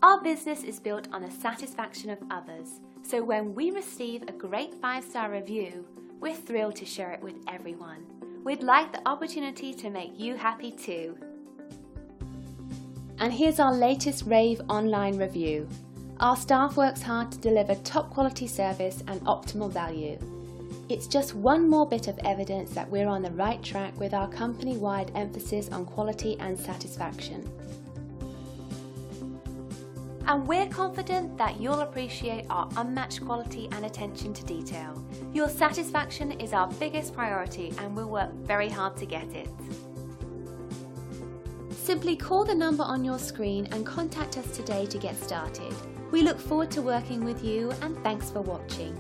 Our business is built on the satisfaction of others, so when we receive a great 5-star review, we're thrilled to share it with everyone. We'd like the opportunity to make you happy too. And here's our latest rave online review. Our staff works hard to deliver top quality service and optimal value. It's just one more bit of evidence that we're on the right track with our company-wide emphasis on quality and satisfaction. And we're confident that you'll appreciate our unmatched quality and attention to detail. Your satisfaction is our biggest priority and we'll work very hard to get it. Simply call the number on your screen and contact us today to get started. We look forward to working with you and thanks for watching.